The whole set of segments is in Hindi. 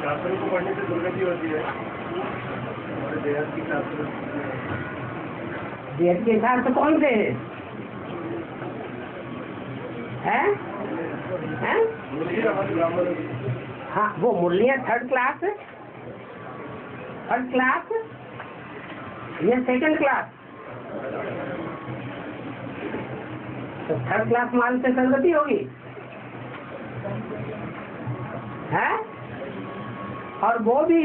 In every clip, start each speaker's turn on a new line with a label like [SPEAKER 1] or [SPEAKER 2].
[SPEAKER 1] शास्त्रों को पढ़ने से दुर्गति होती है और देहात की शास्त्र
[SPEAKER 2] देहात के हिसाब से कौन से हैं? हाँ, वो मुरलियाँ थर्ड क्लास या सेकंड क्लास? तो थर्ड क्लास माल से संगति होगी है? और वो भी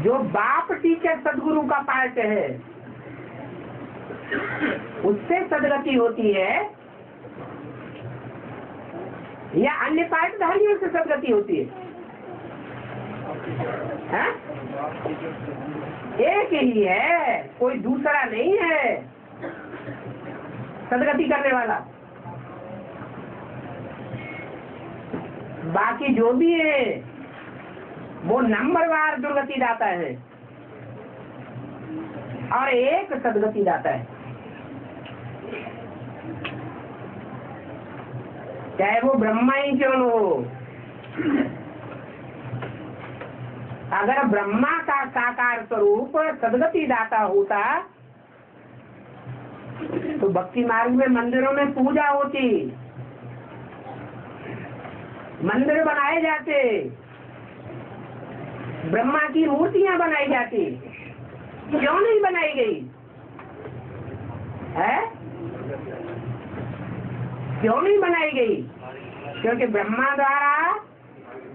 [SPEAKER 2] जो बाप टीचर सदगुरु का पार्ट है उससे सदगति होती है या अन्य पार्टधारियों से सदगति होती है? एक ही है, कोई दूसरा नहीं है सदगति करने वाला। बाकी जो भी है वो नंबरवार दुर्गति दाता है और एक सदगति दाता है। चाहे वो ब्रह्मा ही क्यों न हो, अगर ब्रह्मा का साकार स्वरूप सदगति दाता होता तो भक्ति मार्ग में मंदिरों में पूजा होती, मंदिर बनाए जाते, ब्रह्मा की मूर्तियां बनाई जाती। क्यों नहीं बनाई गई है? क्यों नहीं बनाई गई? क्योंकि ब्रह्मा द्वारा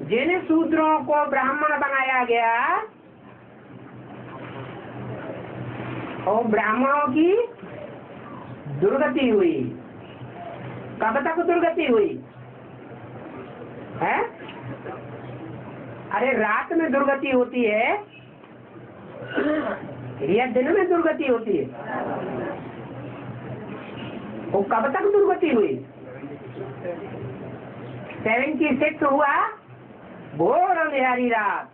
[SPEAKER 2] जिन शूद्रों को ब्राह्मण बनाया गया और ब्राह्मणों की दुर्गति हुई। कब तक दुर्गति हुई है? अरे रात में दुर्गति होती है या दिन में दुर्गति होती है? वो कब तक दुर्गति हुई? 76 हुआ घोर अंधेरी रात।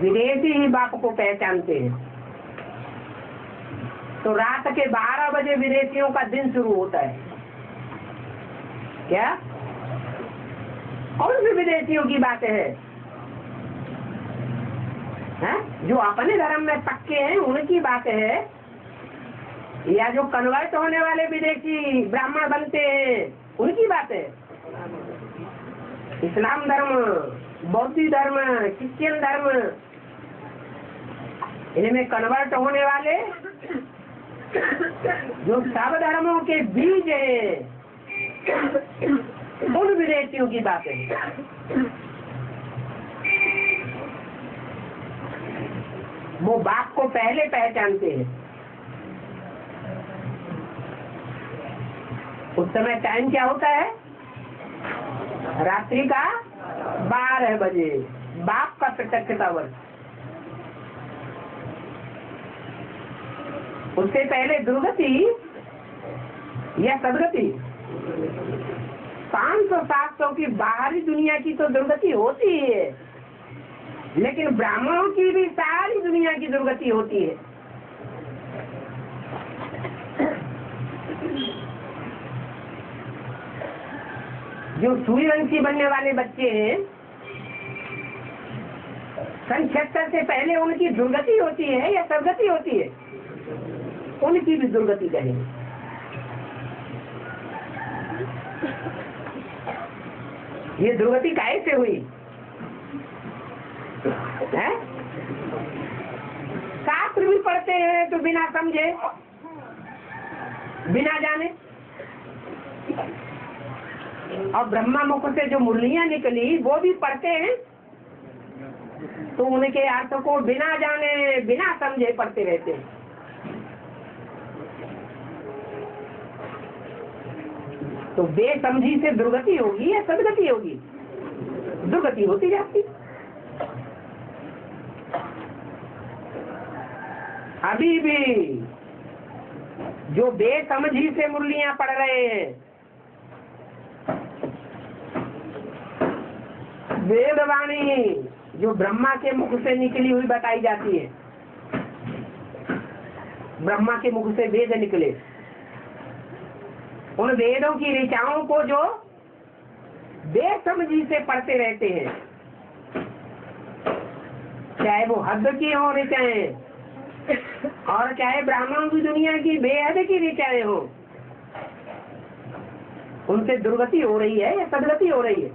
[SPEAKER 2] विदेशी ही बाप को पहचानते हैं। तो रात के 12 बजे विदेशियों का दिन शुरू होता है। क्या कौन से विदेशियों की बातें है? जो अपने धर्म में पक्के हैं उनकी बातें है या जो कन्वर्ट होने वाले विदेशी ब्राह्मण बनते हैं उनकी बात है? इस्लाम धर्म, बौद्ध धर्म, क्रिश्चियन धर्म, इनमें कन्वर्ट होने वाले जो सब धर्मों के बीज है उन विदेशियों की बात है। वो बाप को पहले पहचानते हैं। उस समय टाइम क्या होता है? रात्रि का 12 बजे बाप का प्रत्यक्षता वर्ष। उससे पहले दुर्गति या सदगति 500-700 की बाहरी दुनिया की तो दुर्गति होती ही है, लेकिन ब्राह्मणों की भी सारी दुनिया की दुर्गति होती है। जो सूर्यवंशी बनने वाले बच्चे हैं, सन 76 से पहले उनकी दुर्गति होती है या सदगति होती है? उनकी भी दुर्गति कहेंगे। ये दुर्गति कैसे हुई है? शास्त्र भी पढ़ते हैं तो बिना समझे, बिना जाने, और ब्रह्मा मुख से जो मुरलियां निकली वो भी पढ़ते हैं तो उनके अर्थ को बिना जाने बिना समझे पढ़ते रहते हैं। तो बेसमझी से दुर्गति होगी या सदगति होगी? दुर्गति होती जाती। अभी भी जो बेसमझी से मुरलियां पढ़ रहे हैं, वेदवाणी जो ब्रह्मा के मुख से निकली हुई बताई जाती है, ब्रह्मा के मुख से वेद निकले, उन वेदों की ऋचाओं को जो बेसमझी से पढ़ते रहते हैं, चाहे वो हद की हो ऋचाएं और चाहे ब्राह्मणों की दुनिया की बेहद की ऋचाएं हो, उनसे दुर्गति हो रही है या सदगति हो रही है?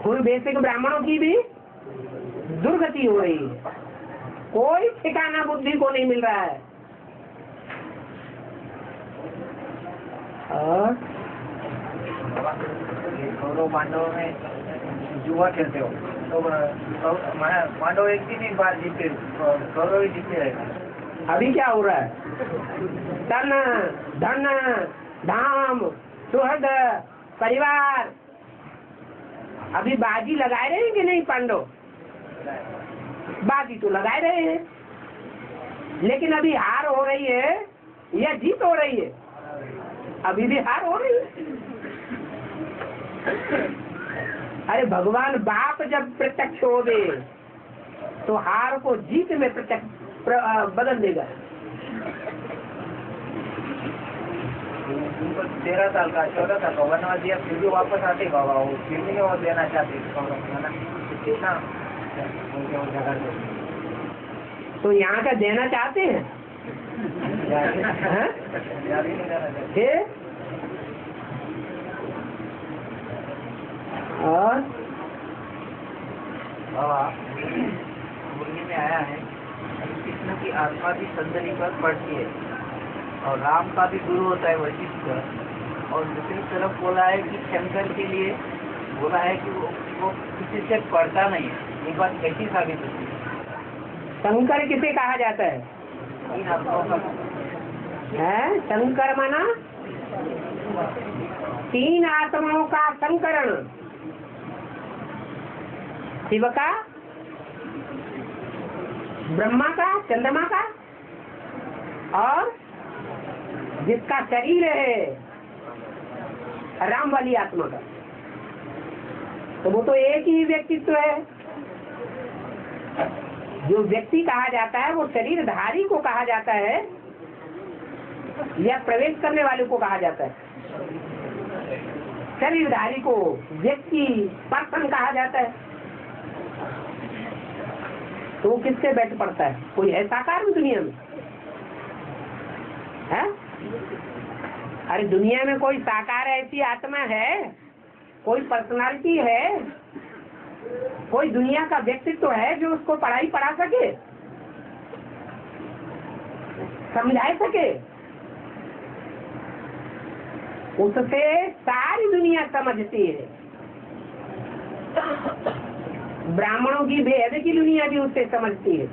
[SPEAKER 2] कोई बेसिक ब्राह्मणों की भी दुर्गति हो रही है, कोई ठिकाना बुद्धि को नहीं मिल रहा है। और
[SPEAKER 1] कौरव पांडवों में जुआ खेलते हो तो पांडव एक दिन एक बार जीते, कौरव ही जीते रहेगा।
[SPEAKER 2] अभी क्या हो रहा है? तन धन धाम सुहृद परिवार, अभी बाजी लगाए रहे हैं कि नहीं पांडव? बाजी तो लगाए रहे हैं, लेकिन अभी हार हो रही है या जीत हो रही है? अभी भी हार हो रही है। अरे भगवान बाप जब प्रत्यक्ष हो गए तो हार को जीत में प्रत्यक्ष बदल देगा।
[SPEAKER 1] 13 साल का 14 साल का वनवास दिया, फिर भी वापस आते बाबा, वो फिर भी और देना चाहते कितना
[SPEAKER 2] तो यहाँ का देना चाहते हैं और
[SPEAKER 1] बाबा मुर्गी में आया है कृष्ण की आत्मा भी सुंदरी पर पड़ती है और राम का भी गुरु होता है वशिष्ठ, और दूसरी तरफ बोला है कि शंकर के लिए बोला है कि वो किसी से पढ़ता नहीं है। ये बात कैसी साबित होती है?
[SPEAKER 2] शंकर किसे कहा जाता है?
[SPEAKER 1] इन आत्माओं का
[SPEAKER 2] है शंकर माना तीन आत्माओं का संकरण, शिव का, ब्रह्मा का, चंद्रमा का, और जिसका शरीर है राम वाली आत्मा का। तो वो तो एक ही व्यक्तित्व है। जो व्यक्ति कहा जाता है वो शरीरधारी को कहा जाता है या प्रवेश करने वाले को कहा जाता है? शरीरधारी को व्यक्ति पर्सन कहा जाता है। तो वो किससे बैठ पड़ता है? कोई है साकार में दुनिया में? है? अरे दुनिया में कोई साकार ऐसी आत्मा है, कोई पर्सनालिटी है, कोई दुनिया का व्यक्तित्व है जो उसको पढ़ा सके, समझा सके? उससे सारी दुनिया समझती है। ब्राह्मणों की भेद की दुनिया भी उससे समझती है,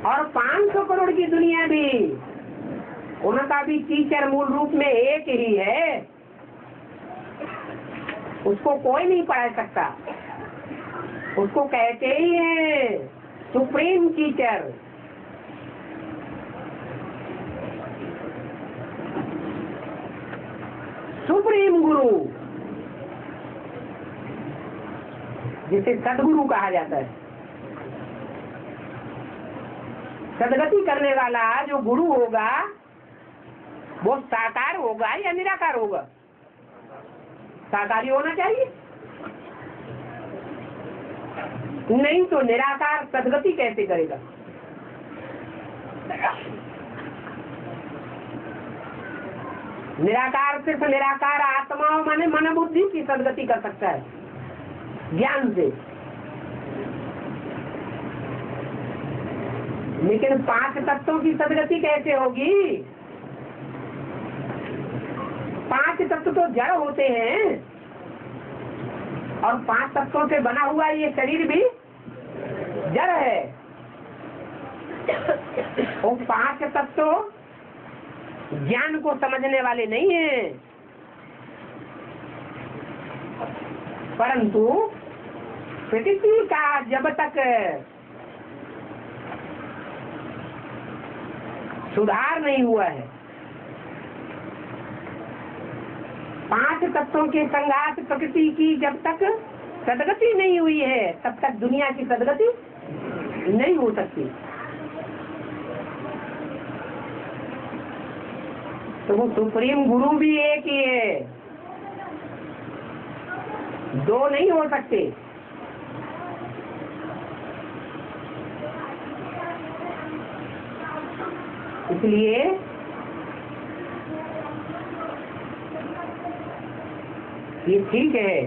[SPEAKER 2] और 500 करोड़ की दुनिया भी, उनका भी टीचर मूल रूप में एक ही है। उसको कोई नहीं पढ़ा सकता। उसको कहते ही है सुप्रीम टीचर। सुप्रीम गुरु, जिसे सदगुरु कहा जाता है। सदगति करने वाला जो गुरु होगा वो साकार होगा या निराकार होगा? साकारी होना चाहिए, नहीं तो निराकार सदगति कैसे करेगा? निराकार सिर्फ निराकार आत्माओं माने मन बुद्धि की सदगति कर सकता है ज्ञान से, लेकिन 5 तत्वों की सदगति कैसे होगी? 5 तत्व तो जड़ होते हैं, और 5 तत्वों से बना हुआ ये शरीर भी जड़ है। वो 5 तत्व ज्ञान को समझने वाले नहीं हैं, परंतु प्रकृति का जब तक सुधार नहीं हुआ है, 5 तत्वों के संघात प्रकृति की जब तक सदगति नहीं हुई है, तब तक दुनिया की सदगति नहीं हो सकती। तो वो सुप्रीम गुरु भी एक ही है, दो नहीं हो सकते। इसलिए ये ठीक है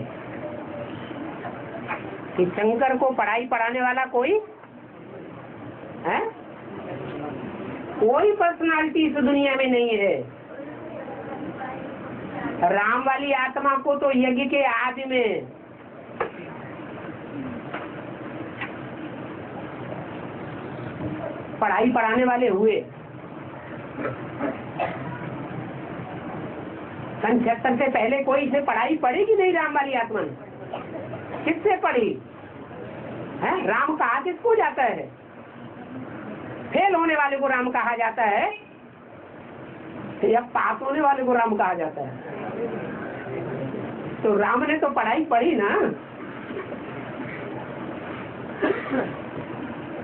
[SPEAKER 2] कि शंकर को पढ़ाई पढ़ाने वाला कोई है, कोई पर्सनालिटी इस दुनिया में नहीं है। राम वाली आत्मा को तो यज्ञ के आदि में पढ़ाई पढ़ाने वाले हुए। सन 76 से पहले कोई से पढ़ाई पढ़ी कि नहीं राम वाली आत्मा ने? किससे पढ़ी है? राम कहा किसको जाता है? फेल होने वाले को राम कहा जाता है या पास होने वाले को राम कहा जाता है? तो राम ने तो पढ़ाई पढ़ी ना।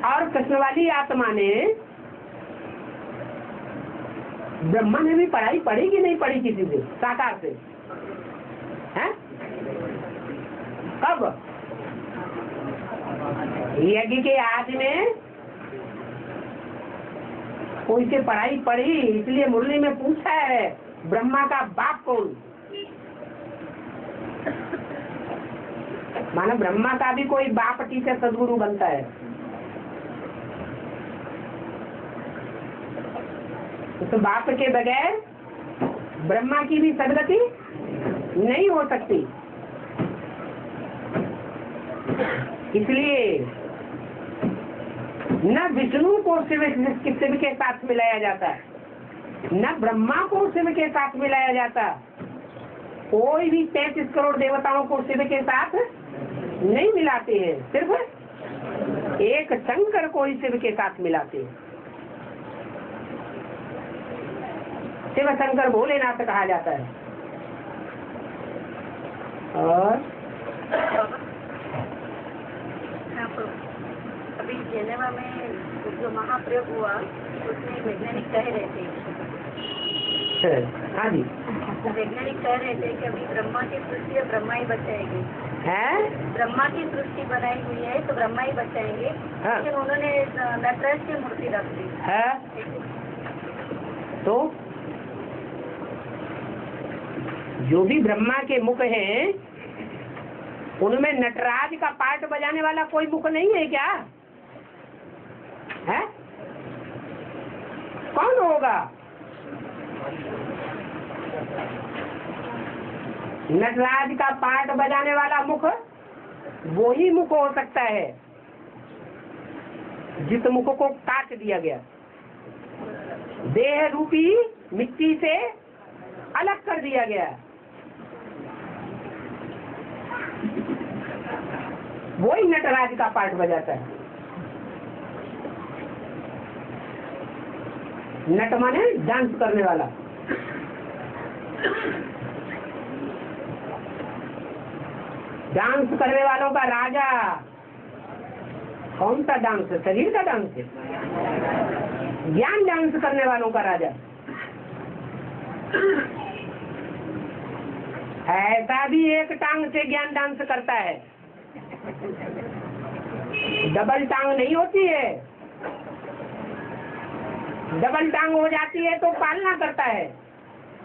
[SPEAKER 2] और कृष्ण वाली आत्मा ने, ब्रह्मा ने भी पढ़ाई पढ़ी कि नहीं पढ़ी किसी से, साकार से? हैं? कब? यज्ञ के आदि में कोई से पढ़ाई पढ़ी। इसलिए मुरली में पूछा है ब्रह्मा का बाप कौन? मानो ब्रह्मा का भी कोई बाप टीचर सदगुरु बनता है। तो बाप के बगैर ब्रह्मा की भी सदगति नहीं हो सकती। इसलिए न विष्णु को शिव के साथ मिलाया जाता, न ब्रह्मा को शिव के साथ मिलाया जाता। कोई भी 33 करोड़ देवताओं को शिव के साथ नहीं मिलाते हैं, सिर्फ एक शंकर को ही शिव के साथ मिलाते हैं। शिव शंकर भोलेनाथ कहा जाता है। और
[SPEAKER 3] अभी जेनेवा में जो महाप्रयोग हुआ उसमें वैज्ञानिक कह रहे थे,
[SPEAKER 2] हाँ जी,
[SPEAKER 3] वैज्ञानिक कह रहे थे कि अभी ब्रह्मा की सृष्टि ब्रह्मा ही बचाएंगे।
[SPEAKER 2] है
[SPEAKER 3] ब्रह्मा की सृष्टि बनाई हुई है तो ब्रह्मा ही बचाएंगे।
[SPEAKER 2] हाँ।
[SPEAKER 3] लेकिन उन्होंने नटराज की मूर्ति रख दी
[SPEAKER 2] है। तो जो भी ब्रह्मा के मुख हैं उनमें नटराज का पार्ट बजाने वाला कोई मुख नहीं है क्या? है? कौन होगा? नटराज का पार्ट बजाने वाला मुख वो ही मुख हो सकता है जिस मुख को काट दिया गया, देह रूपी मिट्टी से अलग कर दिया गया, वही नटराज का पार्ट बजाता है। नट माने डांस करने वाला। डांस करने वालों का राजा। कौन सा डांस है? शरीर का डांस है? ज्ञान डांस करने वालों का राजा। ऐसा भी एक टांग से ज्ञान डांस करता है, डबल टांग नहीं होती है। डबल टांग हो जाती है तो पालना करता है,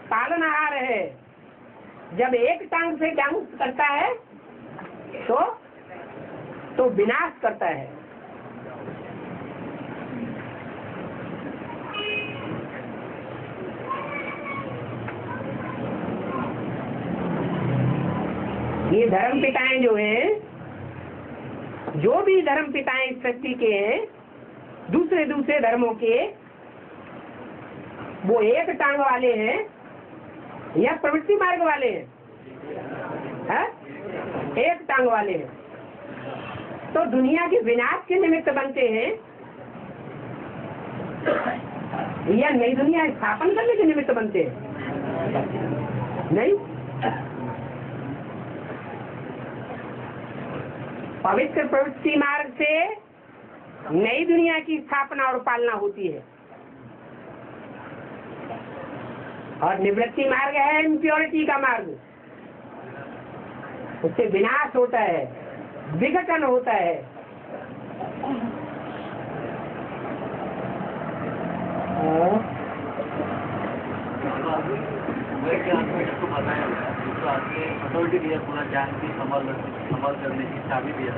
[SPEAKER 2] पालनहार है। जब एक टांग से डांस करता है तो विनाश करता है। ये धर्म पिताएं जो हैं, जो भी धर्म पिताएं इस सृष्टि के हैं, दूसरे दूसरे धर्मों के, वो एक टांग वाले हैं या प्रवृत्ति मार्ग वाले हैं? है? एक टांग वाले हैं। तो दुनिया के विनाश के निमित्त बनते हैं या नई दुनिया स्थापन करने के निमित्त बनते हैं? नहीं, पवित्र प्रवृत्ति मार्ग से नई दुनिया की स्थापना और पालना होती है। और निवृत्ति मार्ग है इम्प्योरिटी का मार्ग। उससे विनाश होता है, विघटन होता है।
[SPEAKER 1] बताया तो आगे अथॉरिटी दिया, पूरा ज्ञान की संभाल करने की चाबी दिया,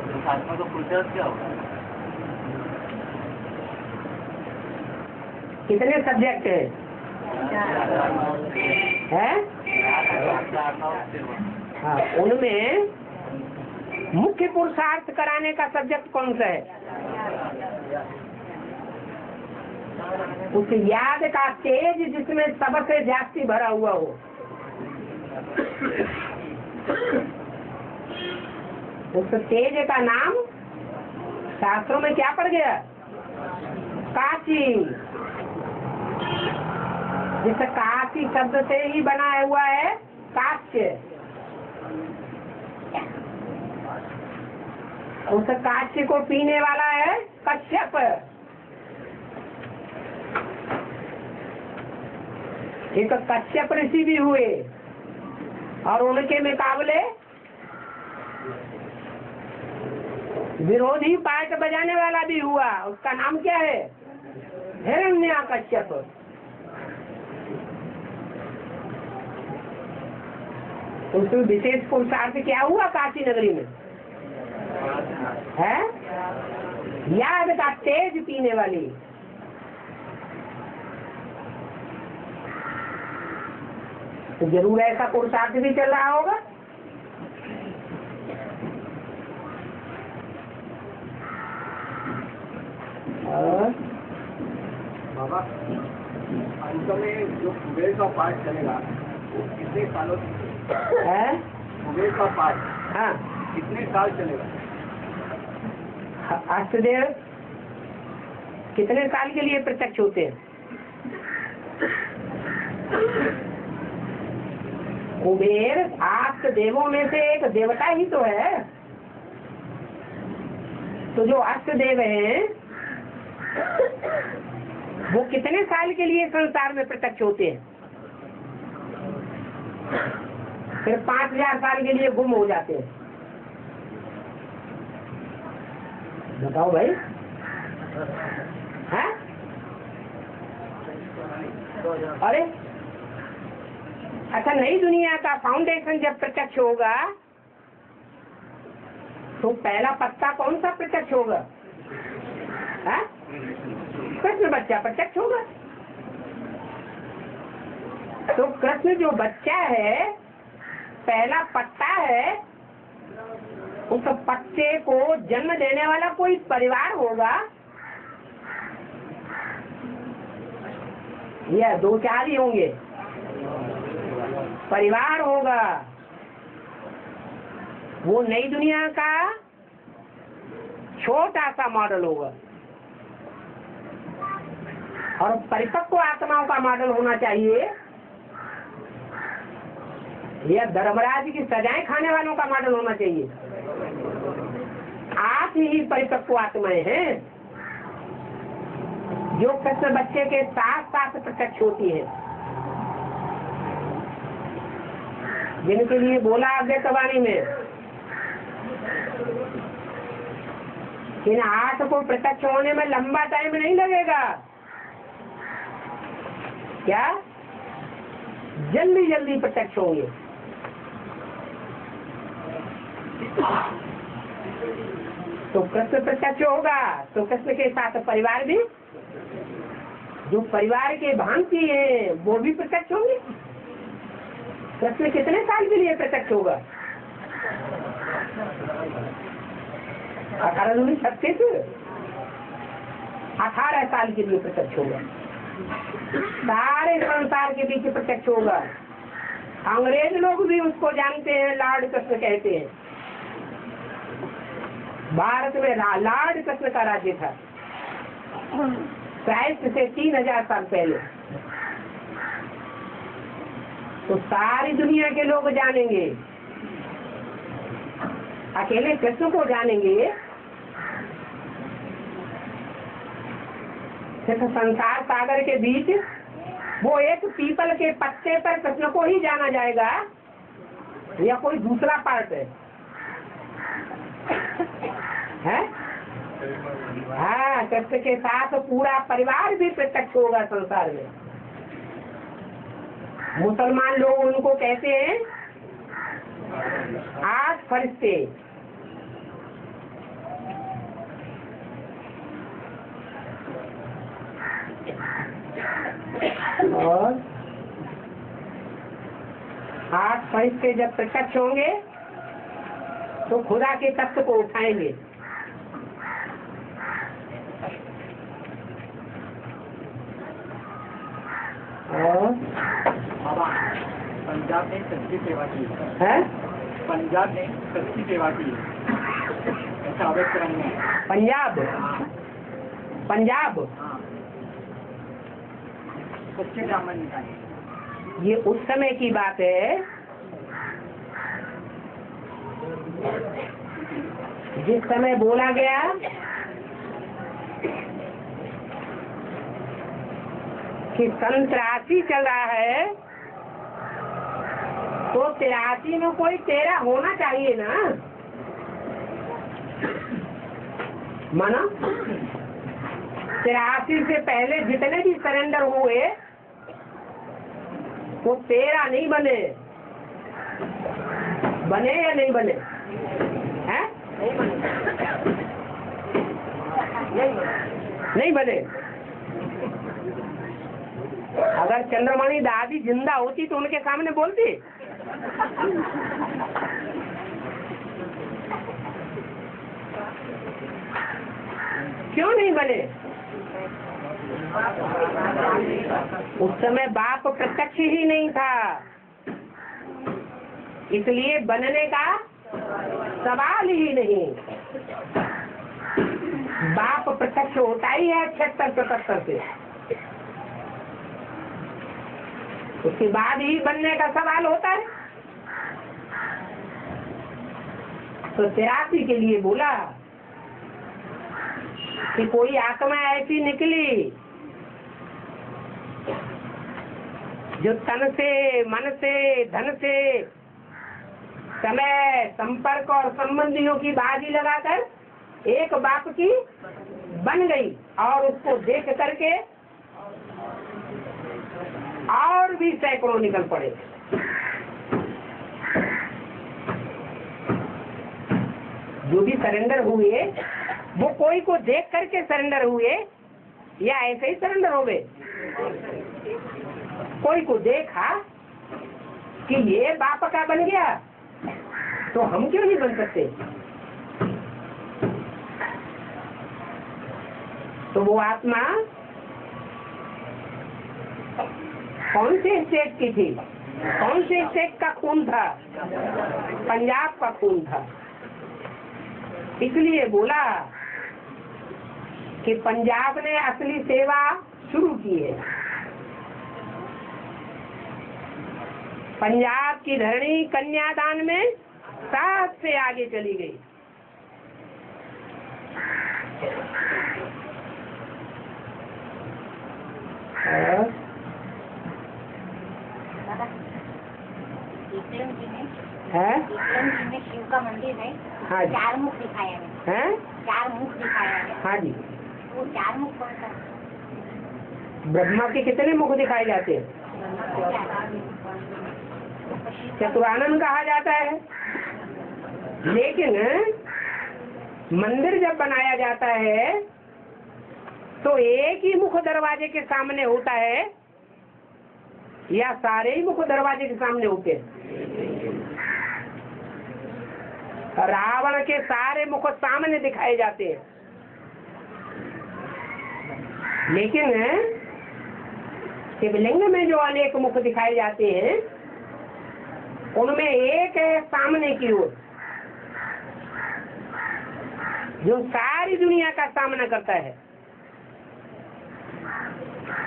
[SPEAKER 1] तो आत्मा का पुरुषार्थ क्या होगा?
[SPEAKER 2] कितने सब्जेक्ट है? हाँ, उनमें मुख्य पुरुषार्थ कराने का सब्जेक्ट कौन सा है? उस याद का तेज जिसमें सबसे जास्ती भरा हुआ हो। उस तेज का नाम शास्त्रों में क्या पड़ गया? काशी। जिस काशी शब्द से ही बना हुआ है काश्य। उस काश्य को पीने वाला है कश्यप। एक कश्यप ऋषि भी हुए और उनके मुकाबले विरोधी पार्ट बजाने वाला भी हुआ। उसका नाम क्या है? हिरण्यकश्यप। उसमें विशेष पुरुषार्थ क्या हुआ काशी नगरी में? है याद का तेज पीने वाली। तो जरूर ऐसा पुरुषार्थ भी चल रहा होगा।
[SPEAKER 1] बाबा, अंत में जो कुबेर का पाठ चलेगा वो कितने सालों
[SPEAKER 2] है?
[SPEAKER 1] कुबेर का पाठ
[SPEAKER 2] हाँ,
[SPEAKER 1] कितने साल चलेगा?
[SPEAKER 2] अष्टदेव कितने साल के लिए प्रत्यक्ष होते हैं? कुबेर अष्ट देवों में से एक देवता ही तो है। तो जो अष्ट देव हैं वो कितने साल के लिए संसार में प्रत्यक्ष होते हैं? फिर 5000 साल के लिए गुम हो जाते हैं। बताओ भाई। है? अरे अच्छा, नई दुनिया का फाउंडेशन जब प्रत्यक्ष होगा तो पहला पत्ता कौन सा प्रत्यक्ष होगा? है? कृष्ण बच्चा प्रत्यक्ष होगा। तो कृष्ण जो बच्चा है, पहला पत्ता है, उस पत्ते को जन्म देने वाला कोई परिवार होगा या 2-4 ही होंगे? परिवार होगा। वो नई दुनिया का छोटा सा मॉडल होगा और परिपक्व आत्माओं का मॉडल होना चाहिए या धर्मराज की सजाएं खाने वालों का मॉडल होना चाहिए? आप ही परिपक्व आत्माएं हैं जो कृष्ण बच्चे के साथ साथ प्रत्यक्ष होती है, जिनके लिए बोला अव्यक्तवाणी में इन 8 को प्रत्यक्ष होने में लंबा टाइम नहीं लगेगा। क्या? जल्दी जल्दी प्रत्यक्ष होंगे। तो कृष्ण प्रत्यक्ष होगा तो कृष्ण के साथ परिवार भी, जो परिवार के भांति है वो भी प्रत्यक्ष होंगे। कृष्ण कितने साल के लिए प्रत्यक्ष होगा? 18-36 18 साल के लिए प्रत्यक्ष होगा। सारे संसार के बीच प्रत्यक्ष होगा। अंग्रेज लोग भी उसको जानते हैं, लॉर्ड कृष्ण कहते हैं। भारत में लॉर्ड कृष्ण का राज्य था क्राइस्ट से 3000 साल पहले। तो सारी दुनिया के लोग जानेंगे, अकेले कृष्ण को जानेंगे। सिर्फ संसार सागर के बीच वो एक पीपल के पत्ते पर कृष्ण को ही जाना जाएगा या कोई दूसरा पार्ट है? हाँ, कृष्ण के साथ पूरा परिवार भी प्रत्यक्ष होगा संसार में। मुसलमान लोग उनको कहते हैं 8 फरिश्ते। और 8 फरिश्ते जब प्रत्यक्ष होंगे तो खुदा के तख्त को उठाएंगे। और
[SPEAKER 1] पंजाब ने सच्ची सेवा की
[SPEAKER 2] है,
[SPEAKER 1] पंजाब ने सच्ची सेवा की ऐसा अवैध क्रम में।
[SPEAKER 2] पंजाब
[SPEAKER 1] सच्चे ब्राह्मण निकाले।
[SPEAKER 2] ये उस समय की बात है जिस समय बोला गया कि सन 83 चल रहा है तो 83 में कोई 13 होना चाहिए ना, माना 83 से पहले जितने भी सरेंडर हुए वो 13 नहीं बने या नहीं बने हैं? नहीं बने। अगर चंद्रमणि दादी जिंदा होती तो उनके सामने बोलती। क्यों नहीं बने? उस समय बाप प्रत्यक्ष ही नहीं था, इसलिए बनने का सवाल ही नहीं। बाप प्रत्यक्ष होता ही है 76-77 से, उसके बाद ही बनने का सवाल होता है। तो 83 के लिए बोला कि कोई आत्मा ऐसी निकली जो तन से, मन से, धन से, समय, संपर्क और संबंधियों की बाजी लगाकर एक बाप की बन गई और उसको देख करके और भी सैकड़ों निकल पड़े। जो भी सरेंडर हुए वो कोई को देख करके सरेंडर हुए या ऐसे ही सरेंडर हो गए? कोई को देखा कि ये बाप का बन गया तो हम क्यों नहीं बन सकते? तो वो आत्मा कौन से स्टेट की थी? कौन से स्टेट का खून था? पंजाब का खून था। इसलिए बोला कि पंजाब ने असली सेवा शुरू की है। पंजाब की धरणी कन्यादान में 7 से आगे चली गई।
[SPEAKER 3] शिव का मंदिर है।
[SPEAKER 2] हाँ जी।
[SPEAKER 3] 4 मुख दिखाया है। 4 मुख दिखाया है।
[SPEAKER 2] हाँ जी।
[SPEAKER 3] वो 4 मुख कौन सा?
[SPEAKER 2] ब्रह्मा के कितने मुख दिखाए जाते हैं? चतुरानन कहा जाता है। लेकिन मंदिर जब बनाया जाता है तो एक ही मुख दरवाजे के सामने होता है या सारे ही मुख दरवाजे के सामने होते हैं? रावण के सारे मुख सामने दिखाए जाते हैं, लेकिन शिवलिंग में जो अनेक मुख दिखाए जाते हैं उनमें एक है सामने की ओर जो सारी दुनिया का सामना करता है,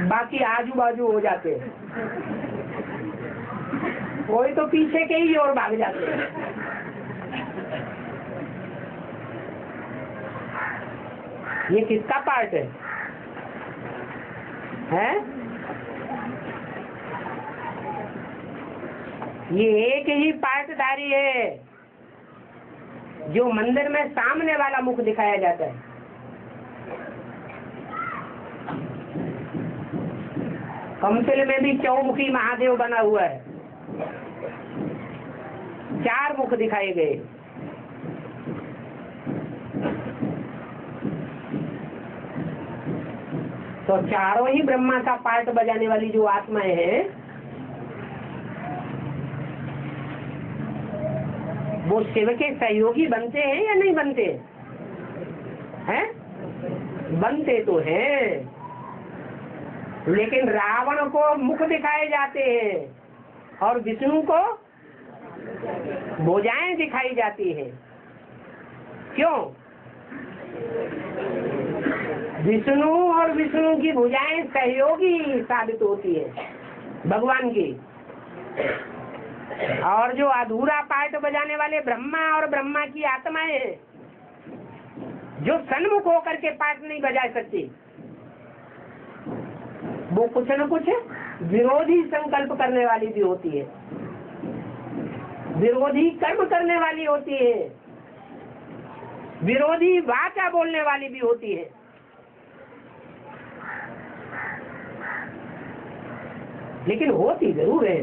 [SPEAKER 2] बाकी आजू बाजू हो जाते हैं। कोई तो पीछे के ही ओर भाग जाते हैं। ये किसका पार्ट है? ये एक ही पाटधारी है जो मंदिर में सामने वाला मुख दिखाया जाता है। कमसिल में भी चौमुखी महादेव बना हुआ है, 4 मुख दिखाए गए। तो चारों ही ब्रह्मा का पार्ट बजाने वाली जो आत्माएं हैं वो शिव के सहयोगी बनते हैं या नहीं बनते हैं? बनते तो हैं, लेकिन रावण को मुख दिखाए जाते हैं और विष्णु को भुजाएं दिखाई जाती है। क्यों? विष्णु और विष्णु की भुजाएं सहयोगी साबित होती है भगवान की, और जो अधूरा पार्ट बजाने वाले ब्रह्मा और ब्रह्मा की आत्माएं हैं जो सन्मुख होकर के पार्ट नहीं बजा सकती, वो कुछ न कुछ विरोधी संकल्प करने वाली भी होती है, विरोधी कर्म करने वाली होती है, विरोधी वाचा बोलने वाली भी होती है। लेकिन होती जरूर है।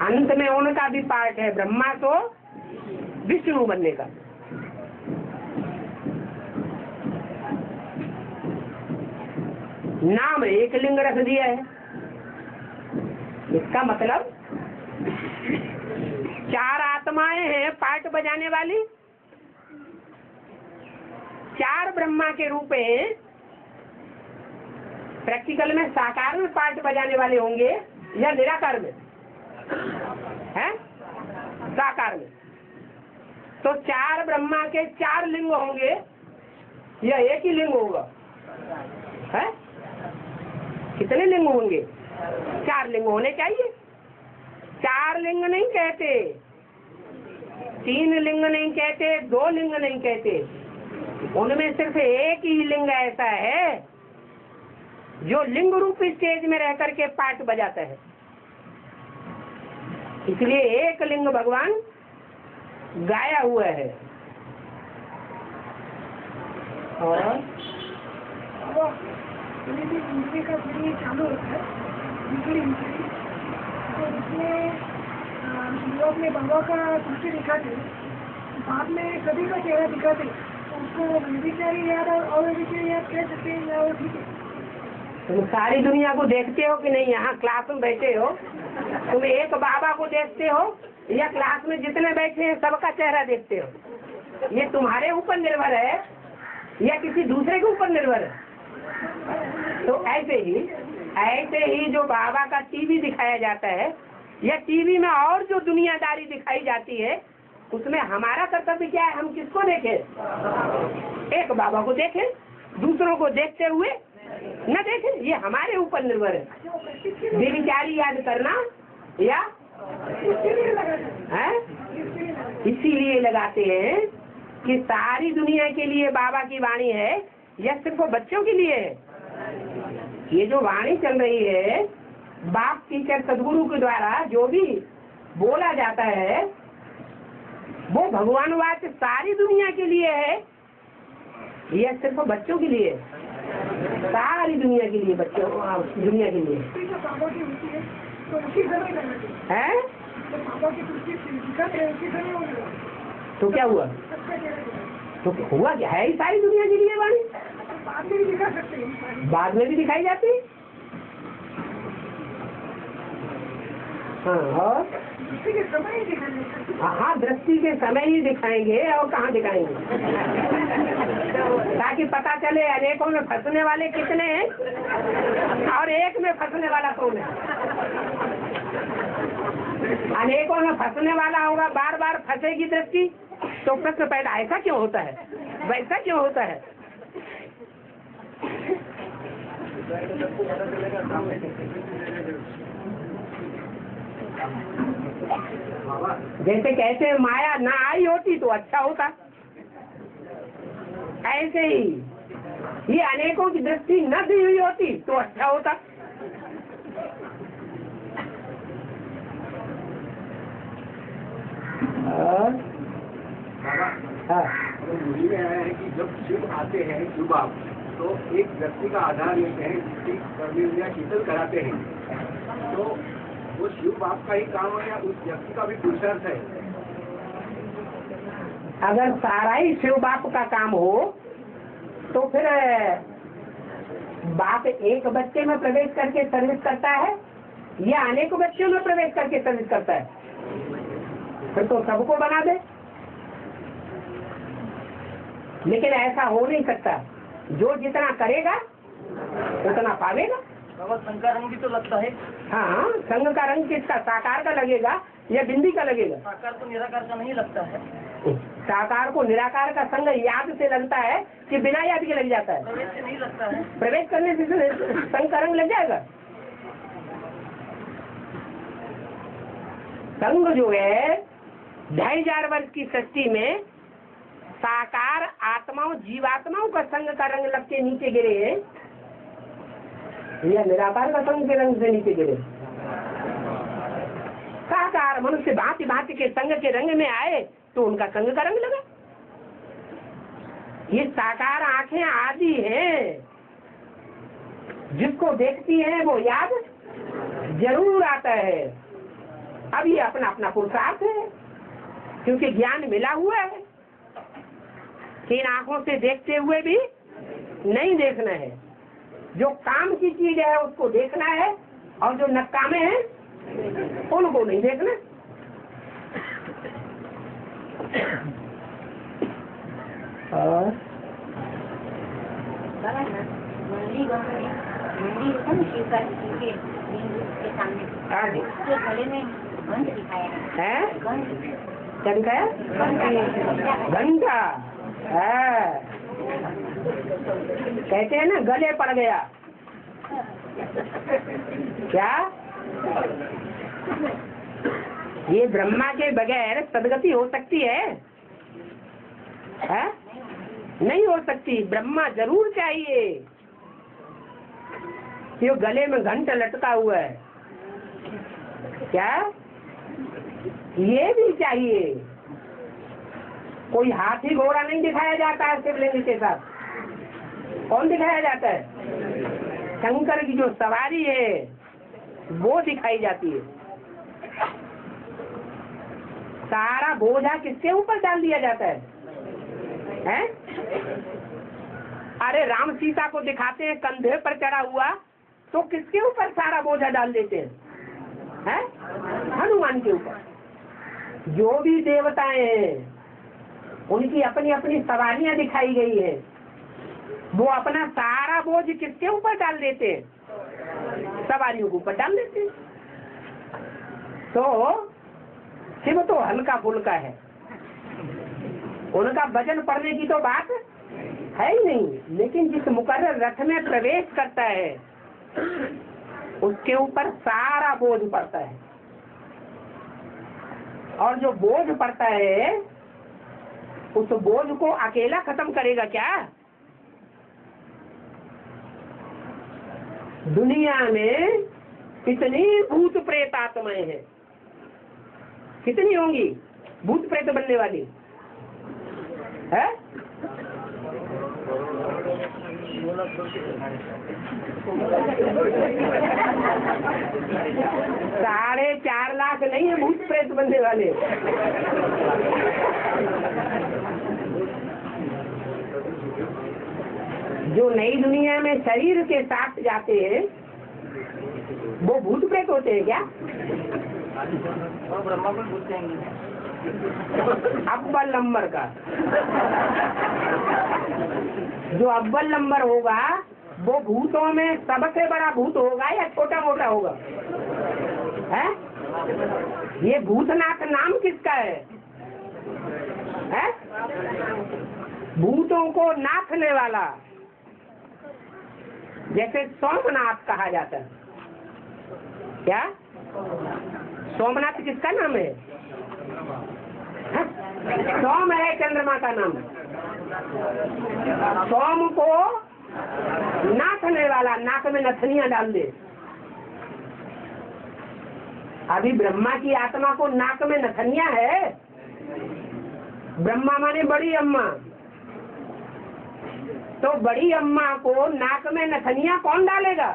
[SPEAKER 2] अंत में उनका भी पार्ट है, ब्रह्मा को विष्णु बनने का। नाम एक लिंग रख दिया है। इसका मतलब 4 आत्माएं हैं पार्ट बजाने वाली, 4 ब्रह्मा के रूप हैं। प्रैक्टिकल में साकार में पार्ट बजाने वाले होंगे या निराकार में हैं? साकार में। तो 4 ब्रह्मा के 4 लिंग होंगे या एक ही लिंग होगा? है कितने लिंग होंगे? 4 लिंग होने चाहिए। 4 लिंग नहीं कहते, 3 लिंग नहीं कहते, 2 लिंग नहीं कहते, उनमें सिर्फ एक ही लिंग ऐसा है जो लिंग रूप स्टेज में रह करके पार्ट बजाता है। इसलिए एक लिंग भगवान गाया हुआ है। और
[SPEAKER 4] मूवी का फिर चालू होता है तो उसमें शुरुआत में बाबा का दृष्टि दिखाते, बाद में सभी का चेहरा दिखाते, तो उसको विचारी याद और विचारी याद कह सकते हैं या वो ठीक है?
[SPEAKER 2] तुम सारी दुनिया को देखते हो कि नहीं? यहाँ क्लास में बैठे हो, तुम एक बाबा को देखते हो या क्लास में जितने बैठे हैं सबका चेहरा देखते हो? ये तुम्हारे ऊपर निर्भर है या किसी दूसरे के ऊपर निर्भर है? तो ऐसे ही जो बाबा का टीवी दिखाया जाता है या टीवी में और जो दुनियादारी दिखाई जाती है, उसमें हमारा कर्तव्य क्या है? हम किसको देखें? एक बाबा को देखें, दूसरों को देखते हुए न देखें, ये हमारे ऊपर निर्भर है। बेविचारी याद करना या है इसीलिए लगाते हैं कि सारी दुनिया के लिए बाबा की वाणी है या सिर्फ बच्चों के लिए है? ये जो वाणी चल रही है बाप टीचर सदगुरु के द्वारा जो भी बोला जाता है वो भगवान वाच सारी दुनिया के लिए है या सिर्फ बच्चों के लिए? सारी दुनिया के लिए, बच्चों दुनिया के लिए है। तो क्या हुआ? तो हुआ क्या है? सारी दुनिया के लिए वाणी बाद में भी दिखाई जाती। हाँ, और हाँ, दृष्टि के समय ही दिखाएंगे और कहाँ दिखाएंगे ताकि पता चले अनेकों में फंसने वाले कितने हैं और एक में फंसने वाला कौन है। अनेकों में फंसने वाला होगा, बार बार फंसेगी दृष्टि, तो प्रश्न पैदा ऐसा क्यों होता है, वैसा क्यों होता है? जैसे कहते हैं माया ना आई होती तो अच्छा होता, ऐसे ही ये अनेकों की दृष्टि न दी हुई होती तो अच्छा होता। और हाँ,
[SPEAKER 5] मूवी में आया है कि जब शिव आते हैं शिव आप तो एक व्यक्ति का आधार लेते हैं जिसकी कर्मी या शीतल कराते हैं, तो वो शिव बाप का ही काम है या उस व्यक्ति का भी पुरुषार्थ है?
[SPEAKER 2] अगर सारा ही शिव बाप का काम हो तो फिर बाप एक बच्चे में प्रवेश करके सर्विस करता है या अनेक बच्चों में प्रवेश करके सर्विस करता है? फिर तो सबको बना दे। लेकिन ऐसा हो नहीं सकता, जो जितना करेगा उतना पावेगा।
[SPEAKER 1] बाबा संघ का रंग भी तो लगता है।
[SPEAKER 2] हाँ, संघ का रंग किसका, साकार का लगेगा या बिंदी का लगेगा?
[SPEAKER 1] साकार तो निराकार का नहीं लगता है।
[SPEAKER 2] साकार को निराकार का संग याद से लगता है कि बिना याद के लग जाता है?
[SPEAKER 1] प्रवेश से नहीं लगता है।
[SPEAKER 2] प्रवेश करने से संघ का रंग लग जाएगा। संघ जो है 2500 वर्ष की सृष्टि में साकार आत्माओं जीवात्माओं का संग का रंग लग के नीचे गिरे या निराकार का संग के रंग से नीचे गिरे? साकार मनुष्य भांति भांति के संग के रंग में आए तो उनका संग का रंग लगा। ये साकार आंखें आदि हैं, जिसको देखती हैं वो याद जरूर आता है। अब ये अपना अपना पुरुषार्थ है, क्योंकि ज्ञान मिला हुआ है। इन आंखों से देखते हुए भी नहीं देखना है, जो काम की चीज है उसको देखना है, और जो नकामे हैं उनको नहीं देखना। और
[SPEAKER 3] मंडी होता ना शिव का, के सामने उसके गले में घंट दिखाया है।
[SPEAKER 2] क्या दिखाया? घंटा। कहते हैं ना गले पड़ गया। क्या ये ब्रह्मा के बगैर सदगति हो सकती है? नहीं हो सकती। ब्रह्मा जरूर चाहिए। ये गले में घंटा लटका हुआ है, क्या ये भी चाहिए? कोई हाथी घोड़ा नहीं दिखाया जाता है शिवलिंग के साथ। कौन दिखाया जाता है? शंकर की जो सवारी है वो दिखाई जाती है। सारा बोझा किसके ऊपर डाल दिया जाता है? हैं? अरे राम सीता को दिखाते हैं कंधे पर चढ़ा हुआ, तो किसके ऊपर सारा बोझा डाल देते हैं? हैं? हनुमान के ऊपर। जो भी देवताएं हैं उनकी अपनी अपनी सवारियां दिखाई गई है, वो अपना सारा बोझ किसके ऊपर डाल देते हैं? सवारियों के ऊपर डाल देते हैं। तो शिव तो हल्का फुल्का है, उनका वजन पड़ने की तो बात है ही नहीं। लेकिन जिस मुकर्रर रथ में प्रवेश करता है उसके ऊपर सारा बोझ पड़ता है, और जो बोझ पड़ता है उस बोझ को अकेला खत्म करेगा क्या? दुनिया में कितनी भूत प्रेत आत्माएं हैं? कितनी होंगी भूत प्रेत बनने वाली है? 4.5 लाख नहीं है भूत प्रेत बनने वाले। जो नई दुनिया में शरीर के साथ जाते हैं वो भूत प्रेत होते हैं क्या?
[SPEAKER 1] और ब्रह्मा को पूछते हैं
[SPEAKER 2] अव्वल नंबर का। जो अव्वल नंबर होगा वो भूतों में सबसे बड़ा भूत होगा या छोटा मोटा होगा? है? ये भूतनाथ नाम किसका है? भूतों को नाथने वाला, जैसे सोमनाथ कहा जाता है। क्या सोमनाथ किसका नाम है? सोम है चंद्रमा का नाम। सोम को नाथने वाला, नाक में नथनियां डाल दे। अभी ब्रह्मा की आत्मा को नाक में नथनियां है ब्रह्मा माने बड़ी अम्मा। तो बड़ी अम्मा को नाक में नथनिया कौन डालेगा?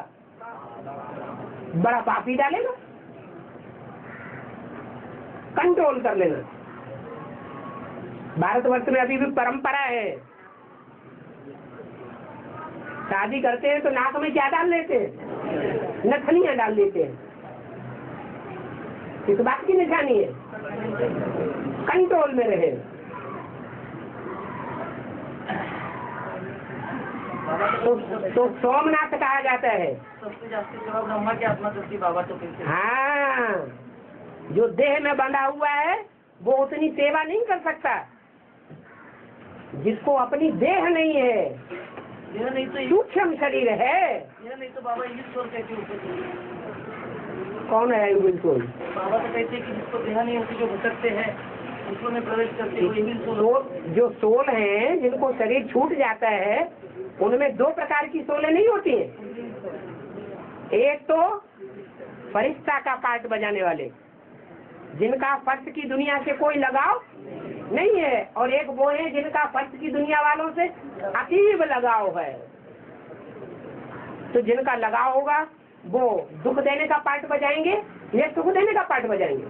[SPEAKER 2] बड़ा पापी डालेगा। कंट्रोल कर लेना। भारतवर्ष में अभी भी परंपरा है, शादी करते हैं तो नाक में क्या डाल लेते हैं? नथनिया डाल लेते हैं। इस बात की निशानी है, कंट्रोल में रहे। तो सोमनाथ कहा जाता है।
[SPEAKER 1] सबसे जास्ती सेवा ब्रह्मा की आत्मा करती बाबा तो कैसे?
[SPEAKER 2] हाँ, जो देह में बंधा हुआ है वो उतनी सेवा नहीं कर सकता। जिसको अपनी देह नहीं है,
[SPEAKER 1] यह नहीं तो
[SPEAKER 2] सूक्ष्म शरीर है।
[SPEAKER 1] यह नहीं तो बाबा ईश्वर कैसे ऊपर?
[SPEAKER 2] कौन है बिल्कुल?
[SPEAKER 1] बाबा तो कहते हैं कि जिसको देह नहीं होती, जो भटकते हैं ईश्वर में प्रवेश करते हैं, यही सोल।
[SPEAKER 2] जो सोल है, जिनको शरीर छूट जाता है, उनमें दो प्रकार की सोलें नहीं होती हैं। एक तो फरिश्ता का पार्ट बजाने वाले, जिनका फर्श की दुनिया से कोई लगाव नहीं है, और एक वो है जिनका फर्श की दुनिया वालों से अतीब लगाव है। तो जिनका लगाव होगा वो दुख देने का पार्ट बजाएंगे या सुख देने का पार्ट बजाएंगे।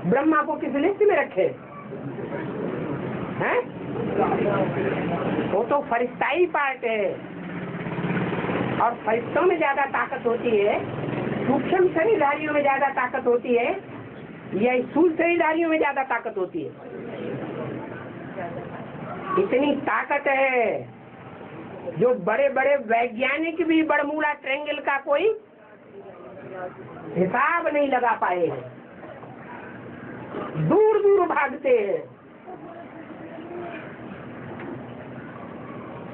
[SPEAKER 2] ब्रह्मा को किस लिस्ट में रखे हैं? वो तो फरिश्ताई पार्ट है, और फरिश्तों में ज्यादा ताकत होती है, सूक्ष्म शरीरधारियों में ज्यादा ताकत होती है, या स्थूल शरीरधारियों में ज्यादा ताकत होती है। इतनी ताकत है जो बड़े बड़े वैज्ञानिक भी बरमूडा ट्रायंगल का कोई हिसाब नहीं लगा पाए हैं। दूर दूर भागते हैं।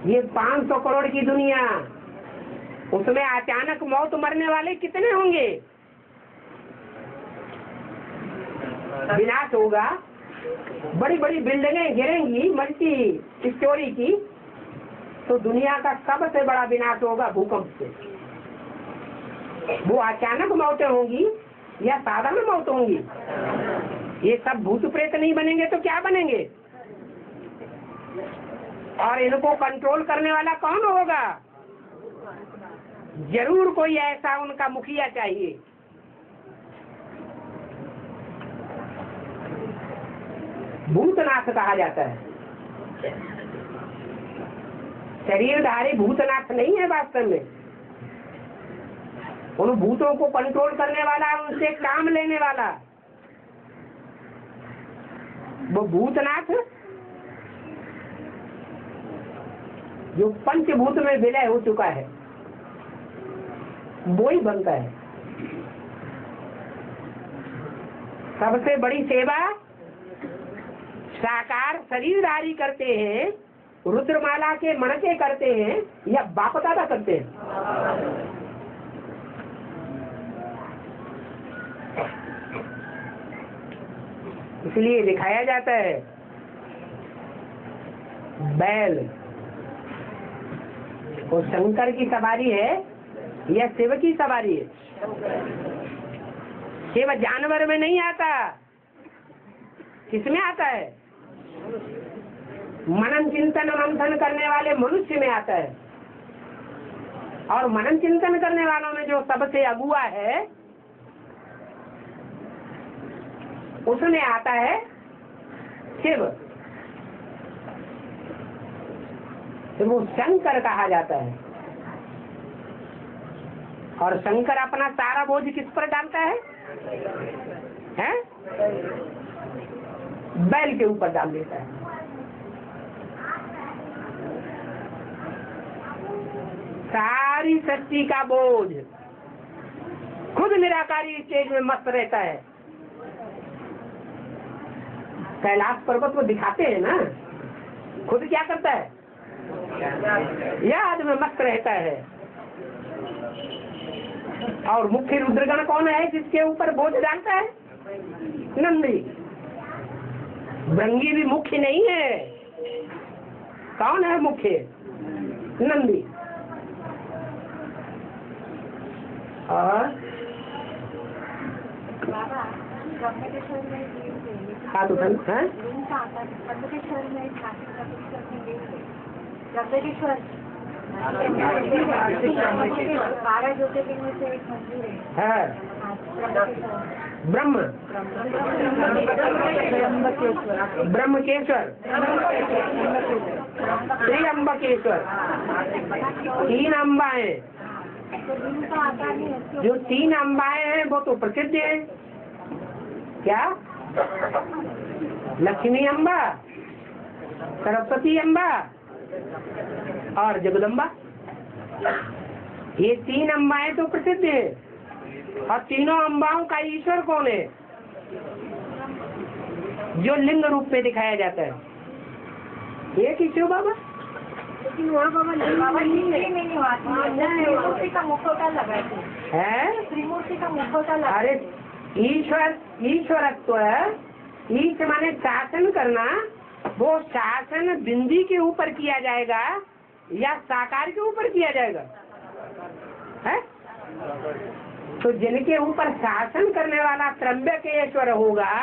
[SPEAKER 2] ये 500 करोड़ की दुनिया, उसमें अचानक मौत मरने वाले कितने होंगे? विनाश होगा, बड़ी बड़ी बिल्डिंगें गिरेंगी मल्टी स्टोरी की, तो दुनिया का सबसे बड़ा विनाश होगा भूकंप से। वो अचानक मौतें होंगी या साधारण मौत होंगी? ये सब भूत प्रेत नहीं बनेंगे तो क्या बनेंगे? और इनको कंट्रोल करने वाला कौन होगा? जरूर कोई ऐसा उनका मुखिया चाहिए। भूतनाथ कहा जाता है। शरीरधारी भूतनाथ नहीं है वास्तव में। उन भूतों को कंट्रोल करने वाला, उनसे काम लेने वाला वो भूतनाथ जो पंचभूत में विलय हो चुका है, वो ही बनता है। सबसे बड़ी सेवा साकार शरीरधारी करते हैं, रुद्रमाला के मणके करते हैं, या बाप दादा करते हैं? इसलिए दिखाया जाता है बैल वो शंकर की सवारी है या शिव की सवारी है? शिव जानवर में नहीं आता, किसमें आता है? मनन चिंतन मंथन करने वाले मनुष्य में आता है। और मनन चिंतन करने वालों में जो सबसे अगुआ है उसमें आता है शिव। तो वो शंकर कहा जाता है। और शंकर अपना सारा बोझ किस पर डालता है? हैं? बैल के ऊपर डाल देता है। सारी सृष्टि का बोझ खुद निराकारी स्टेज में मस्त रहता है। कैलाश पर्वत को दिखाते हैं ना, खुद क्या करता है? याद में मस्त रहता है। और मुख्य रुद्रगण कौन है जिसके ऊपर बोझ डालता है? नंदी। भृंगी भी मुख्य नहीं है। कौन है मुख्य? नंदी।
[SPEAKER 3] बाबा त्र्यंबकेश्वर में लिंग है, लेकिन
[SPEAKER 2] हाथ उठाना, हाँ?
[SPEAKER 3] लिंग का आता है त्र्यंबकेश्वर में कार्तिक त्र्यंबकेश्वर में लिंग है। त्र्यंबकेश्वर 12 ज्योतिर्लिंग में से एक मंदिर है।
[SPEAKER 2] हाँ,
[SPEAKER 3] त्र्यंबकेश्वर
[SPEAKER 2] ब्रह्म ब्रह्मकेश्वर त्र्यंबकेश्वर 3 अम्बाएं,
[SPEAKER 3] तो लिंग का आता नहीं है।
[SPEAKER 2] जो 3 अम्बाएं हैं वो तो प्रसिद्ध है। क्या? लक्ष्मी अम्बा, सरस्वती अम्बा और जगदम्बा। ये 3 अम्बाएं तो प्रसिद्ध है। और तीनों अम्बाओं का ईश्वर कौन है? जो लिंग रूप में दिखाया जाता है, एक ही शिव बाबा।
[SPEAKER 3] लेकिन वहाँ बाबा लिंग नहीं हुआ, त्रिमूर्ति का मुखौटा लगाते
[SPEAKER 2] है।
[SPEAKER 3] त्रिमूर्ति का मुखौटा लगा।
[SPEAKER 2] अरे ईश्वरत्व है। ईश माने शासन करना। वो शासन बिंदी के ऊपर किया जाएगा या साकार के ऊपर किया जाएगा? है? तो जिनके ऊपर शासन करने वाला त्र्यंबकेश्वर होगा,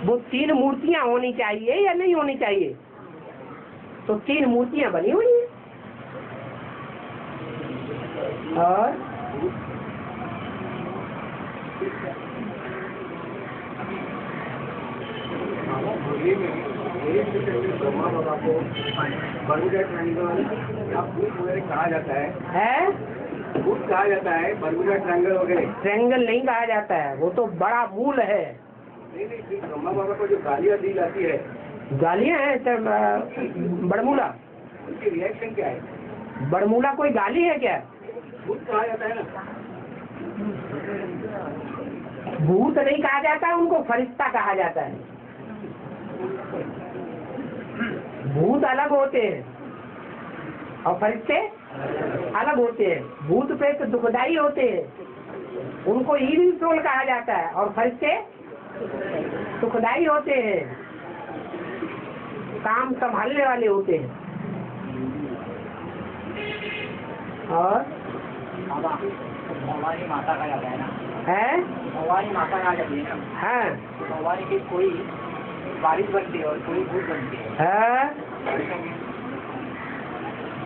[SPEAKER 2] वो 3 मूर्तियां होनी चाहिए या नहीं होनी चाहिए? तो 3 मूर्तियां बनी हुई हैं। और
[SPEAKER 5] होली में ब्रह्मा बाबा को बर्मुडा ट्रायंगल या भूत वगैरह कहा जाता है। भूत कहा जाता है, बर्मुडा ट्रायंगल वगैरह।
[SPEAKER 2] ट्रायंगल नहीं कहा जाता है, वो तो बड़ा मूल है।
[SPEAKER 5] नहीं, ब्रह्मा बाबा को जो गालियाँ दी जाती है,
[SPEAKER 2] गालियां हैं बड़मूला।
[SPEAKER 5] उसकी रिएक्शन क्या है?
[SPEAKER 2] बड़मूला कोई गाली है क्या?
[SPEAKER 5] भूत कहा जाता है ना।
[SPEAKER 2] भूत नहीं कहा जाता है, उनको फरिश्ता कहा जाता है। भूत अलग होते हैं और फरिश्ते अलग होते हैं। भूत प्रेत दुखदाई होते हैं, उनको ईविल सोल कहा जाता है। और फरिश्ते सुखदाई होते हैं, काम संभालने वाले होते हैं। और
[SPEAKER 1] हमारी माता का जाता है ना,
[SPEAKER 2] है
[SPEAKER 1] हमारी माता का जाती है ना,
[SPEAKER 2] हाँ
[SPEAKER 1] तो हमारी की कोई बारिश बनती है और कोई भूत बनती है।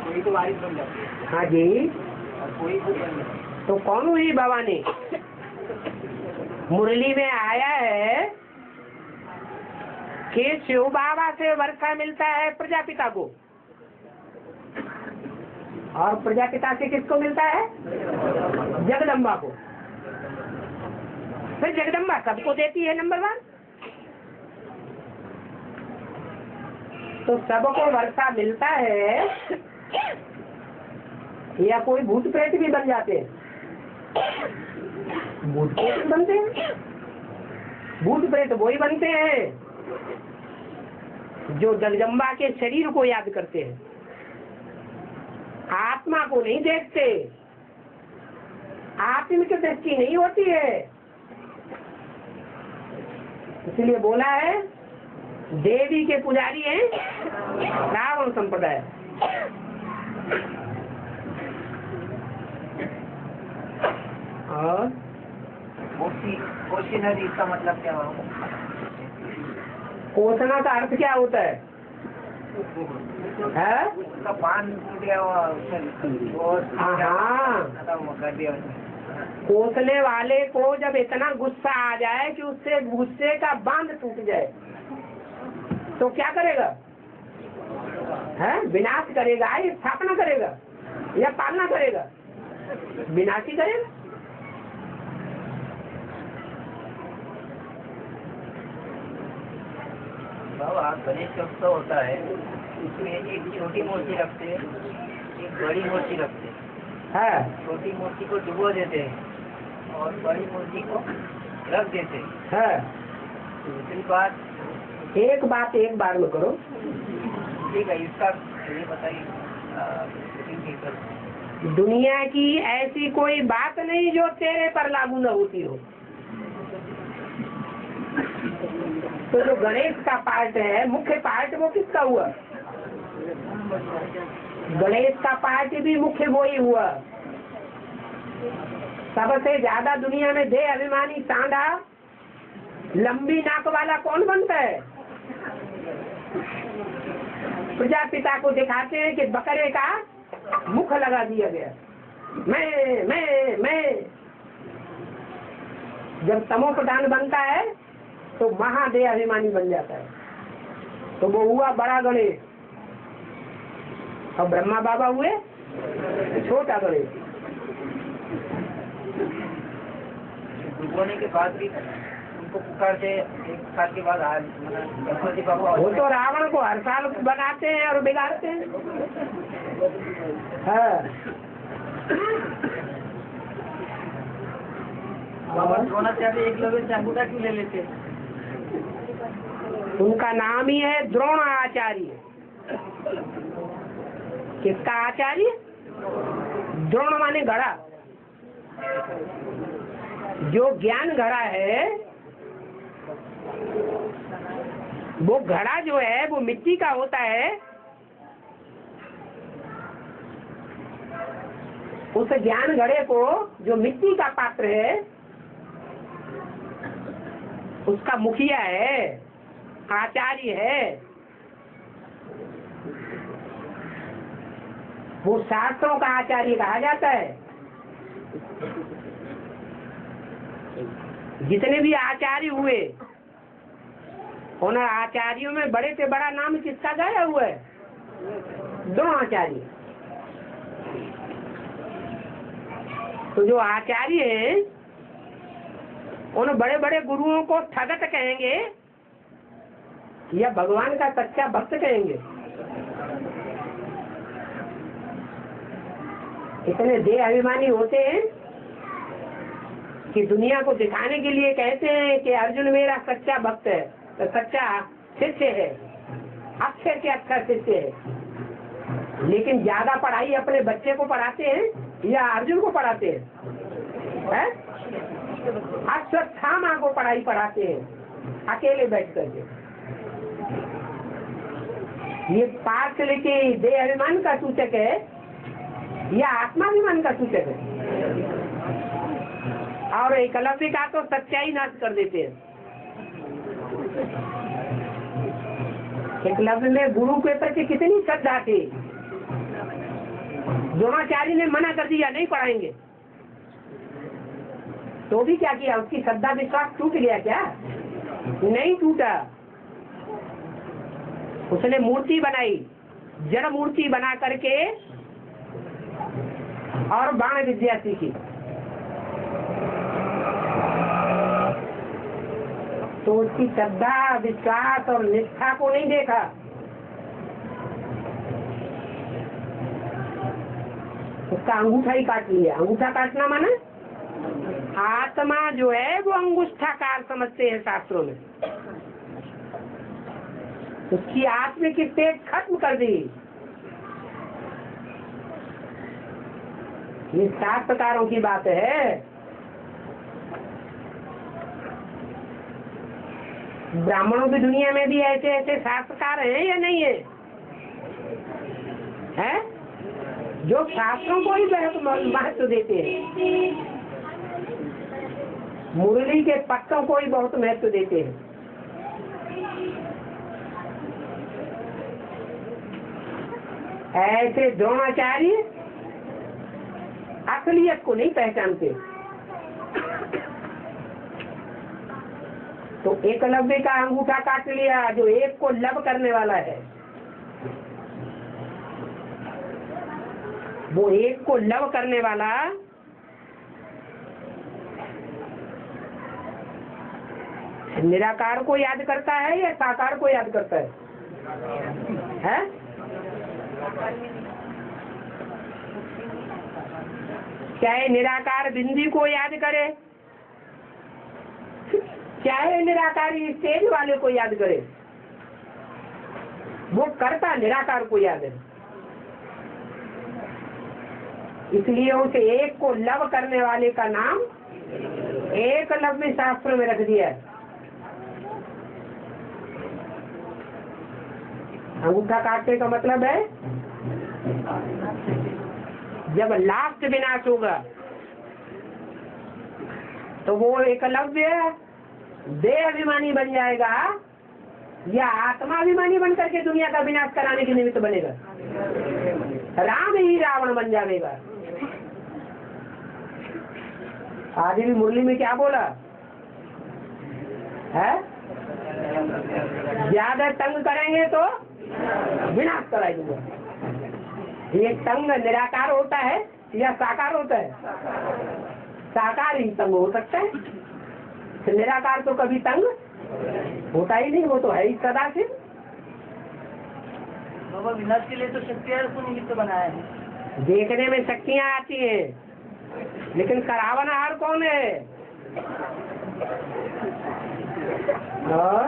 [SPEAKER 1] कोई तो बारिश बन जाती है
[SPEAKER 2] हाँ जी।
[SPEAKER 1] और कोई भूत बन जाती है।
[SPEAKER 2] तो कौन हुई भवानी? मुरली में आया है कि शिव बाबा से वर्षा मिलता है प्रजापिता को, और प्रजापिता से किसको मिलता है? जगदम्बा को। फिर जगदम्बा सबको देती है नंबर 1। तो सबको वर्षा मिलता है या कोई भूत प्रेत भी बन जाते हैं? भूत प्रेत बनते हैं। भूत प्रेत वही बनते हैं जो जगदम्बा के शरीर को याद करते हैं, आत्मा को नहीं देखते। आत्मिक दृष्टि नहीं होती है। इसलिए बोला है देवी के पुजारी हैं रावण संप्रदाय। और
[SPEAKER 1] कोशी नदी, इसका मतलब क्या हुआ?
[SPEAKER 2] कोसना का अर्थ क्या होता है?
[SPEAKER 1] उसका पान टूट गया
[SPEAKER 2] हाँ,
[SPEAKER 1] कर दिया।
[SPEAKER 2] कोसने वाले को जब इतना गुस्सा आ जाए कि उससे गुस्से का बांध टूट जाए तो क्या करेगा? है विनाश करेगा या स्थापना करेगा या पालना करेगा? विनाश ही करेगा।
[SPEAKER 1] बाबा गणेश उत्सव होता है, उसमें एक छोटी मूर्ति रखते हैं, एक बड़ी मूर्ति रखते हैं।
[SPEAKER 2] है
[SPEAKER 1] छोटी मूर्ति को डुबो देते हैं और बड़ी मूर्ति को रख देते हैं।
[SPEAKER 2] है।
[SPEAKER 1] दूसरी बात,
[SPEAKER 2] एक बात एक बार में करो।
[SPEAKER 1] ठीक है, इसका ये बताइए।
[SPEAKER 2] दुनिया की ऐसी कोई बात नहीं जो तेरे पर लागू न होती हो। तो जो गणेश का पार्ट है, मुख्य पार्ट, वो किसका हुआ? गणेश का पार्ट भी मुख्य वो ही हुआ। सबसे ज्यादा दुनिया में देह अभिमानी सांडा लंबी नाक वाला कौन बनता है? प्रजापिता को दिखाते हैं कि बकरे का मुख लगा दिया गया, मैं। जब तमो प्रधान बनता है तो महादेह अभिमानी बन जाता है, तो वो हुआ बड़ा गणेश, और ब्रह्मा बाबा हुए छोटा गणेश।
[SPEAKER 1] होने के बाद भी उनको पुकारते एक साल के बाद आज गणपति बाबा।
[SPEAKER 2] वो तो रावण को हर साल बनाते हैं और बिगाड़ते हैं। हाँ।
[SPEAKER 1] बाबा द्रोणाचार्य एकलव्य से अंगूठा क्यों ले लेते?
[SPEAKER 2] उनका नाम ही है द्रोणाचार्य। किसका आचार्य? द्रोण माने घड़ा। जो ज्ञान घड़ा है, वो घड़ा जो है वो मिट्टी का होता है। उस ज्ञान घड़े को, जो मिट्टी का पात्र है, उसका मुखिया है, आचार्य है। वो शास्त्रों का आचार्य कहा जाता है। जितने भी आचार्य हुए, उन आचार्यों में बड़े से बड़ा नाम किसका गाया हुआ है? द्रोणाचार्य। तो जो आचार्य हैं, उन बड़े बड़े गुरुओं को ठगत कहेंगे या भगवान का सच्चा भक्त कहेंगे? इतने देह अभिमानी होते हैं कि दुनिया को दिखाने के लिए कहते हैं कि अर्जुन मेरा सच्चा भक्त है, तो सच्चा शिष्य है, अक्षर के अच्छा शिष्य है। लेकिन ज्यादा पढ़ाई अपने बच्चे को पढ़ाते हैं या अर्जुन को पढ़ाते हैं? अश्वत्थामा को पढ़ाई पढ़ाते हैं अकेले बैठ करके। ये पार्शलिटी देह अभिमान का सूचक है या आत्माभिमान का सूचक है? और एकलव्य का तो सच्चाई नाश कर देते हैं। एकलव्य में गुरु के प्रति कितनी श्रद्धा थी। द्रोणाचार्य ने मना कर दिया, नहीं पढ़ाएंगे, तो भी क्या किया? उसकी श्रद्धा विश्वास टूट गया क्या? नहीं टूटा। उसने मूर्ति बनाई, जड़ मूर्ति बना करके, और बाण विद्या सीखी। तो उसकी श्रद्धा विश्वास और निष्ठा को नहीं देखा। उसका अंगूठा ही काट लिया। अंगूठा काटना माने आत्मा जो है वो अंगुष्ठाकार समझते हैं शास्त्रों में। उसकी आत्मिक स्टेट खत्म कर दी। ये शास्त्रकारों की बात है। ब्राह्मणों की दुनिया में भी ऐसे ऐसे शास्त्रकार हैं या नहीं है? हैं? जो शास्त्रों को ही बहुत महत्व देते हैं, मुरली के पत्तों को ही बहुत महत्व देते हैं। ऐसे द्रोणाचार्य असलियत को नहीं पहचानते। तो एकलव्य का अंगूठा काट लिया, जो एक को लब करने वाला है। वो एक को लब करने वाला निराकार को याद करता है या साकार को याद करता है? हैं? चाहे निराकार बिंदी को याद करे, चाहे निराकारी स्टेज वाले को याद करे, वो करता निराकार को याद है। इसलिए उस एक को लव करने वाले का नाम एकलव्य शास्त्र में रख दिया है। अंगूठा काटने का मतलब है जब लास्ट विनाश होगा, तो वो एकलव्य देह अभिमानी बन जाएगा या आत्माभिमानी बन करके दुनिया का विनाश कराने के निमित्त बनेगा? राम ही रावण बन जाएगा। आगे भी मुरली में क्या बोला है? ज्यादा तंग करेंगे तो विनाश कराएंगे। ये तंग निराकार होता है या साकार होता है? साकार ही तंग हो सकता है, तो निराकार तो कभी तंग होता ही नहीं, वो तो है ही सदा से।
[SPEAKER 1] बाबा विनाश के लिए तो शक्तियाँ को निमित्त बनाया है।
[SPEAKER 2] देखने में शक्तियाँ आती हैं, लेकिन करावनहार कौन है? और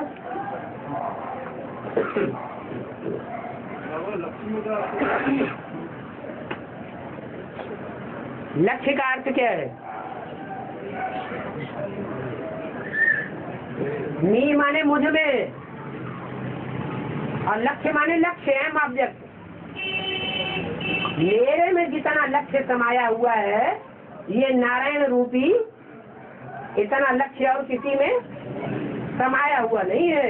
[SPEAKER 2] लक्ष्य का अर्थ क्या है? मी माने मुझ में और लक्ष्य माने लक्ष्य है, ऑब्जेक्ट। मेरे में जितना लक्ष्य समाया हुआ है, ये नारायण रूपी इतना लक्ष्य और किसी में समाया हुआ नहीं है।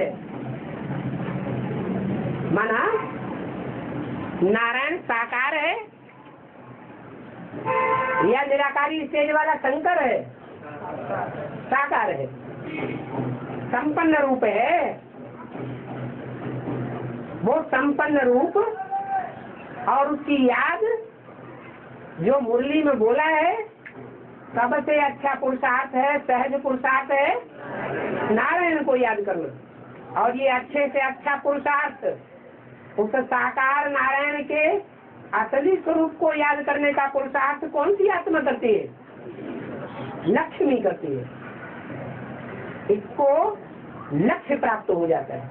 [SPEAKER 2] माना नारायण साकार है या निराकारी स्टेज वाला शंकर है? साकार है, संपन्न रूप है। वो संपन्न रूप और उसकी याद जो मुरली में बोला है, सबसे अच्छा पुरुषार्थ है, सहज पुरुषार्थ है नारायण को याद करना। और ये अच्छे से अच्छा पुरुषार्थ उस साकार नारायण के असली स्वरूप को याद करने का पुरुषार्थ कौन सी आत्मा करती है? लक्ष्मी करती है। इसको लक्ष्य प्राप्त हो जाता है।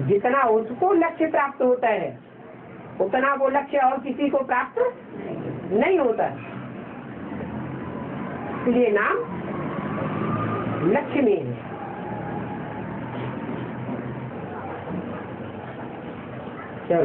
[SPEAKER 2] जितना उसको लक्ष्य प्राप्त होता है, उतना वो लक्ष्य और किसी को प्राप्त नहीं होता। इसलिए नाम लक्ष्मी है। चलो